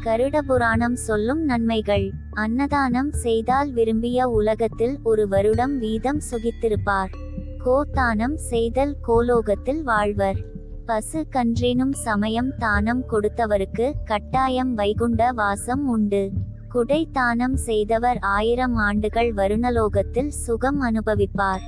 கருடபுராணம் சொல்லும் நன்மைகள். அன்னதானம் செய்தால் விரும்பிய உலகத்தில் ஒரு வருடம் வீதம் சுகித்திருப்பார். கோதானம் செய்தல் கோலோகத்தில் வாழ்வர். பசு கன்றேனும் சமயம் தானம் கொடுத்தவருக்கு கட்டாயம் வைகுண்ட வாசம் உண்டு. குடை தானம் செய்தவர் 1000 ஆண்டுகள் வருணலோகத்தில் சுகம் அனுபவிப்பார்.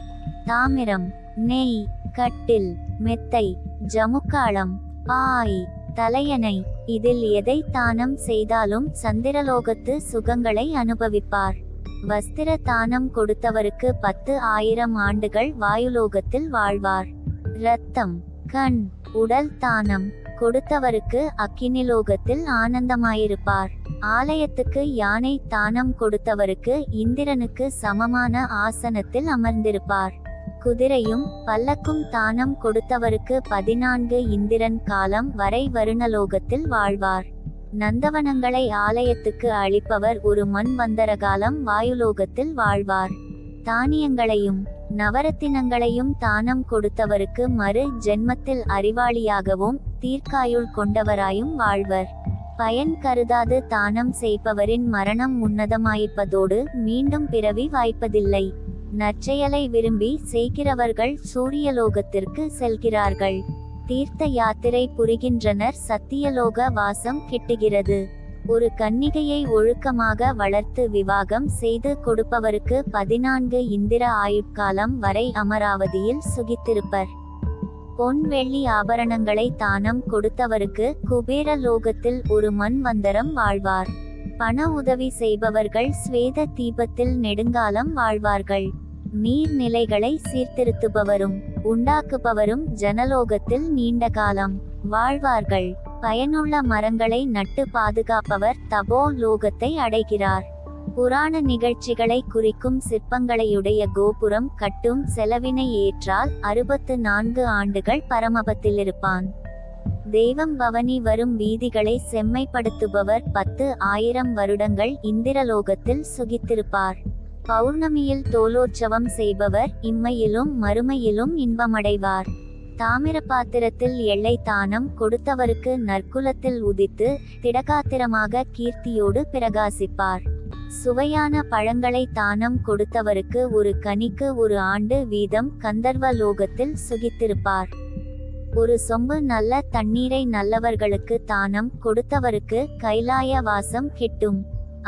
தாமிரம், நெய், கட்டில், மெத்தை, ஜமுக்காளம், பாய், தலையணை இதில் எதை தானம் செய்தாலும் சந்திரலோகத்து சுகங்களை அனுபவிப்பார். வஸ்திர தானம் கொடுத்தவருக்கு 10,000 ஆண்டுகள் வாயுலோகத்தில் வாழ்வார். இரத்தம், கண், உடல் தானம் கொடுத்தவருக்கு அக்கினிலோகத்தில் ஆனந்தமாயிருப்பார். ஆலயத்துக்கு யானை தானம் கொடுத்தவருக்கு இந்திரனுக்கு சமமான ஆசனத்தில் அமர்ந்திருப்பார். குதிரையும் பல்லக்கும் தானம் கொடுத்தவருக்கு 14 இந்திரன் காலம் வரை வருணலோகத்தில் வாழ்வார். நந்தவனங்களை ஆலயத்துக்கு அளிப்பவர் ஒரு மன்வந்தர காலம் வாயுலோகத்தில் வாழ்வார். தானியங்களையும் நவரத்தினங்களையும் தானம் கொடுத்தவருக்கு மறு ஜென்மத்தில் அறிவாளியாகவும் தீர்க்காயுள் கொண்டவராயும் வாழ்வர். பயன் கருதாது தானம் செய்பவரின் மரணம் உன்னதமாயிருப்பதோடு மீண்டும் பிறவி வாய்ப்பதில்லை. நற்செயலை விரும்பி செய்கிறவர்கள் சூரியலோகத்திற்கு செல்கிறார்கள். தீர்த்த யாத்திரை புரிகின்றனர், சத்தியலோக வாசம் கிட்டுகிறது. ஒரு கன்னிகையை ஒழுக்கமாக வளர்த்து விவாகம் செய்து கொடுப்பவருக்கு 14 இந்திர ஆயுட்காலம் வரை அமராவதியில் சுகித்திருப்பர். பொன் வெள்ளி ஆபரணங்களை தானம் கொடுத்தவருக்கு குபேர லோகத்தில் ஒரு மன்வந்தரம் வாழ்வார். பண உதவி செய்பவர்கள் ஸ்வேத தீபத்தில் நெடுங்காலம் வாழ்வார்கள். நீர்நிலைகளை சீர்திருத்துபவரும் உண்டாக்குபவரும் ஜனலோகத்தில் நீண்ட காலம் வாழ்வார்கள். பயனுள்ள மரங்களை நட்டு பாதுகாப்பவர் தபோ லோகத்தை அடைகிறார். புராண நிகழ்ச்சிகளை குறிக்கும் சிற்பங்களையுடைய கோபுரம் கட்டும் செலவினை ஏற்றால் 64 ஆண்டுகள் பரமபத்திலிருப்பான். தெய்வம் பவனி வரும் வீதிகளை செம்மைப்படுத்துபவர் 10,000 வருடங்கள் இந்திரலோகத்தில் சுகித்திருப்பார். பௌர்ணமியில் தோலோற்சவம் செய்பவர் இம்மையிலும் மறுமையிலும் இன்பமடைவார். தாமிர பாத்திரத்தில் எள்ளை தானம் கொடுத்தவருக்கு நற்குலத்தில் உதித்து திடகாத்திரமாக கீர்த்தியோடு பிரகாசிப்பார். சுவையான பழங்களை தானம் கொடுத்தவருக்கு ஒரு கனிக்கு 1 ஆண்டு வீதம் கந்தர்வ லோகத்தில் சுகித்திருப்பார். ஒரு சொம்பு நல்ல தண்ணீரை நல்லவர்களுக்கு தானம் கொடுத்தவருக்கு கைலாய வாசம் கிட்டும்.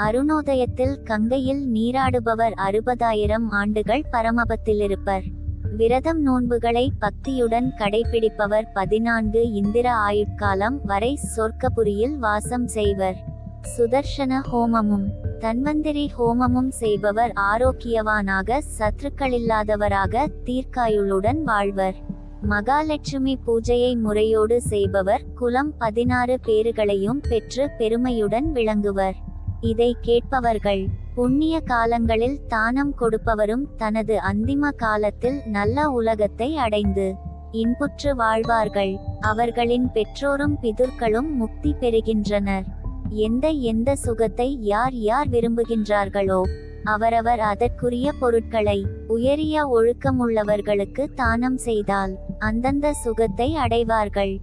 அருணோதயத்தில் கங்கையில் நீராடுபவர் 60,000 ஆண்டுகள் பரமபத்திலிருப்பர். விரதம் நோன்புகளை பக்தியுடன் கடைபிடிப்பவர் 14 இந்திர ஆயுட்காலம் வரை சொர்க்கபுரியில் வாசம் செய்வர். சுதர்ஷன ஹோமமும் தன்வந்திரி ஹோமமும் செய்பவர் ஆரோக்கியவானாக சத்துருக்களில்லாதவராக தீர்க்காயுளுடன் வாழ்வர். மகாலட்சுமி பூஜையை முறையோடு செய்பவர் குலம் 16 பேறுகளையும் பெற்று பெருமையுடன் விளங்குவர். இதை கேட்பவர்கள் புண்ணிய காலங்களில் தானம் கொடுப்பவரும் தனது அந்திம காலத்தில் நல்ல உலகத்தை அடைந்து இன்புற்று வாழ்வார்கள். அவர்களின் பெற்றோரும் பிதுர்களும் முக்தி பெறுகின்றனர். எந்த சுகத்தை யார் யார் விரும்புகின்றார்களோ அவரவர் அதற்குரிய பொருட்களை உயரிய ஒழுக்கமுள்ளவர்களுக்கு தானம் செய்தால் அந்தந்த சுகத்தை அடைவார்கள்.